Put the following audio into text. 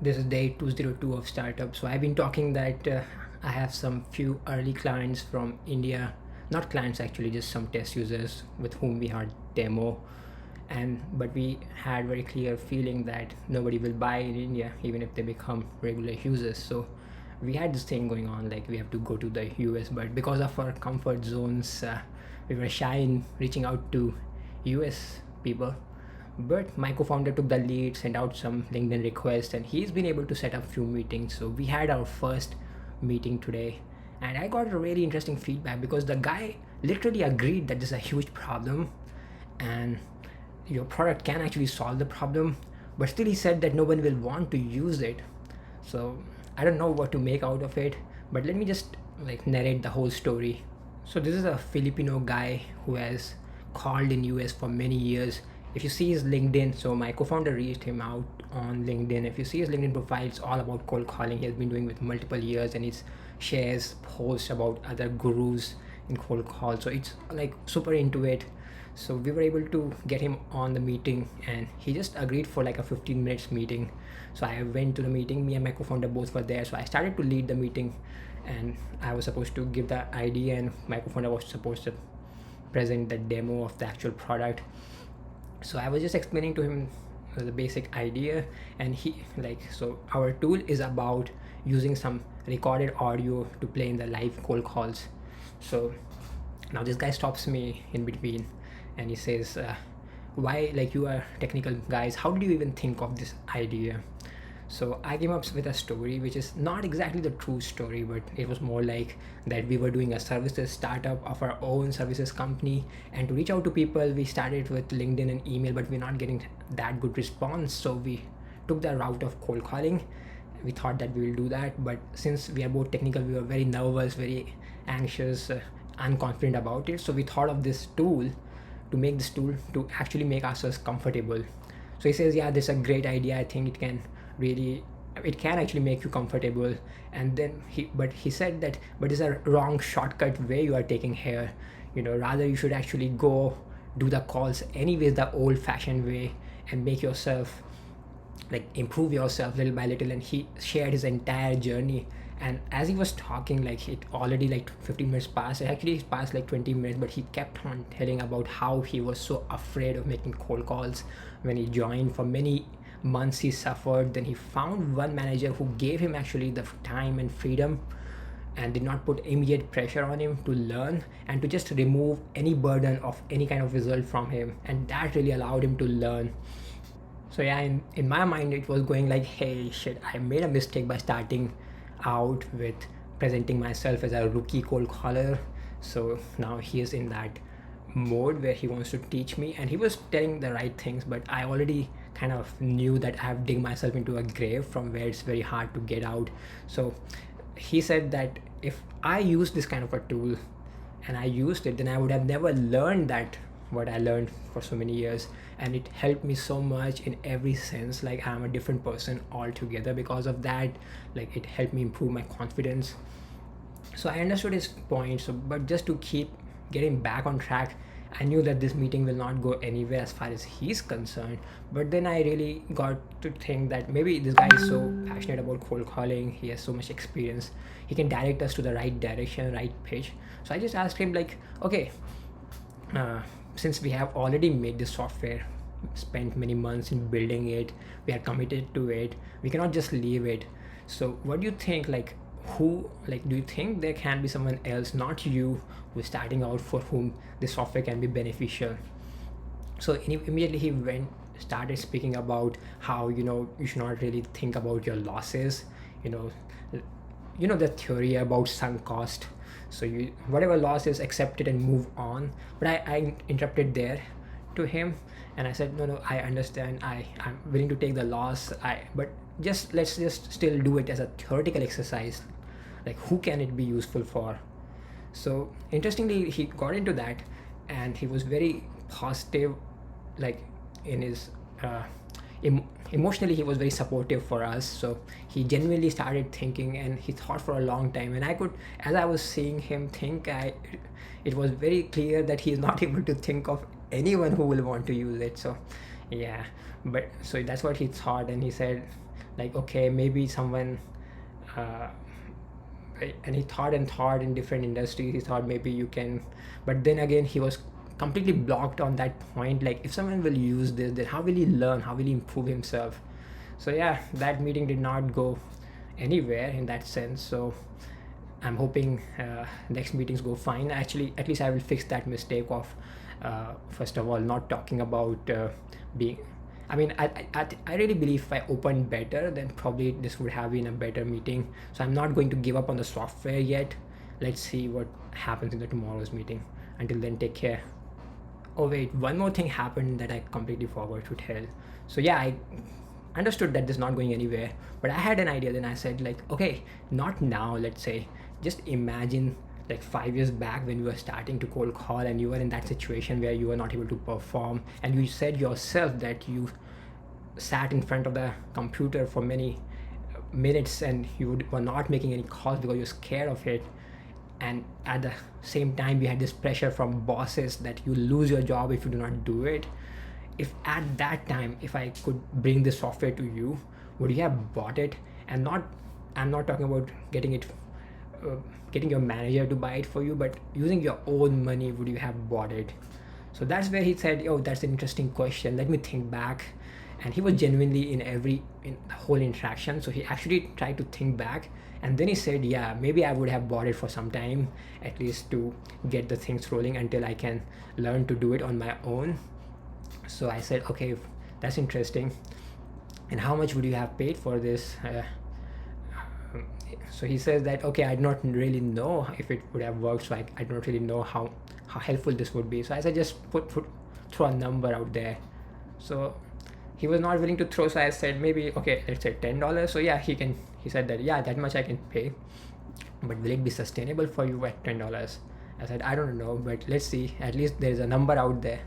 This is day 202 of startup. So I've been talking that I have some few early clients from India, not clients actually, just some test users with whom we had demo, and but we had very clear feeling that nobody will buy in India even if they become regular users. So we had this thing going on like we have to go to the US, but because of our comfort zones, we were shy in reaching out to US people. But my co-founder took the lead, sent out some LinkedIn requests, and he's been able to set up few meetings. So we had our first meeting today, and I got a really interesting feedback because the guy literally agreed that this is a huge problem, and your product can actually solve the problem. But still, he said that no one will want to use it. So I don't know what to make out of it. But let me just like narrate the whole story. So this is a Filipino guy who has called in US for many years. If you see his LinkedIn, so my co-founder reached him out on LinkedIn. If you see his LinkedIn profile, it's all about cold calling. He has been doing with multiple years, and he shares posts about other gurus in cold call. So it's like super into it. So we were able to get him on the meeting, and he just agreed for like a 15 minutes meeting. So I went to the meeting. Me and my co-founder both were there. So I started to lead the meeting, and I was supposed to give the idea, and my co-founder was supposed to present the demo of the actual product. So I was just explaining to him the basic idea, and he like, so our tool is about using some recorded audio to play in the live cold calls. So now this guy stops me in between, and he says, why, like, you are technical guys, how did you even think of this idea? So I came up with a story which is not exactly the true story, but it was more like that we were doing a services startup of our own services company, and to reach out to people we started with LinkedIn and email, but we're not getting that good response. So we took the route of cold calling. We thought that we will do that, but since we are both technical, we were very nervous, very anxious, unconfident about it. So we thought of this tool, to make this tool to actually make ourselves comfortable. So he says, yeah, this is a great idea, I think it can actually make you comfortable. And then he said that, but it's a wrong shortcut way you are taking here. Rather you should actually go do the calls anyways the old fashioned way, and make yourself, like, improve yourself little by little. And he shared his entire journey, and as he was talking, like, it already like 15 minutes passed. Actually it passed like 20 minutes, but he kept on telling about how he was so afraid of making cold calls when he joined. For many months he suffered, then he found one manager who gave him actually the time and freedom, and did not put immediate pressure on him to learn, and to just remove any burden of any kind of result from him, and that really allowed him to learn. So yeah, in my mind it was going like, hey shit, I made a mistake by starting out with presenting myself as a rookie cold caller. So now he is in that mode where he wants to teach me, and he was telling the right things, but I already kind of knew that I have dig myself into a grave from where it's very hard to get out. So he said that if I use this kind of a tool and I used it, then I would have never learned that what I learned for so many years, and it helped me so much in every sense. Like, I'm a different person altogether because of that. Like, it helped me improve my confidence. So I understood his point. So, but just to keep getting back on track, I knew that this meeting will not go anywhere as far as he's concerned. But then I really got to think that maybe this guy is so passionate about cold calling, he has so much experience, he can direct us to the right direction, right pitch. So I just asked him, like, okay, since we have already made this software, spent many months in building it, we are committed to it, we cannot just leave it. So what do you think, like, who, like, do you think there can be someone else, not you, who's starting out, for whom this software can be beneficial? So immediately he started speaking about how, you should not really think about your losses. you know the theory about sunk cost. So you, whatever loss is, accept it and move on. But I interrupted there to him, and I said, no, I understand, I'm willing to take the loss, but just let's just still do it as a theoretical exercise. Like, who can it be useful for? So interestingly, he got into that, and he was very positive, like, in his emotionally he was very supportive for us. So he genuinely started thinking, and he thought for a long time, and I could, as I was seeing him think, it was very clear that he is not able to think of anyone who will want to use it. So yeah, but so that's what he thought, and he said, like, okay, maybe someone uh, and he thought and thought in different industries. He thought maybe you can, but then again he was completely blocked on that point. Like, if someone will use this, then how will he learn, how will he improve himself? So yeah, that meeting did not go anywhere in that sense. So I'm hoping next meetings go fine. Actually, at least I will fix that mistake of first of all not talking about being. I mean, I really believe if I opened better, then probably this would have been a better meeting. So I'm not going to give up on the software yet. Let's see what happens in the tomorrow's meeting. Until then, take care. Oh wait, one more thing happened that I completely forgot to tell. So yeah, I understood that this is not going anywhere, but I had an idea. Then I said like, okay, not now. Let's say, just imagine like 5 years back when you were starting to cold call and you were in that situation where you were not able to perform, and you said yourself that you sat in front of the computer for many minutes and were not making any calls because you're scared of it, and at the same time you had this pressure from bosses that you lose your job if you do not do it. If at that time, if I could bring this software to you, would you have bought it? And not, I'm not talking about getting it uh, getting your manager to buy it for you, but using your own money, would you have bought it? So that's where he said, oh, that's an interesting question, let me think back. And he was genuinely in the whole interaction, so he actually tried to think back, and then he said, yeah, maybe I would have bought it for some time, at least to get the things rolling until I can learn to do it on my own. So I said, okay, that's interesting. And how much would you have paid for this? So he says that, okay, I do not really know if it would have worked, so I don't really know how helpful this would be. So I said, just throw a number out there. So he was not willing to throw, so I said, maybe, okay, let's say $10. So yeah, he said that, yeah, that much I can pay, but will it be sustainable for you at $10? I said, I don't know, but let's see, at least there's a number out there.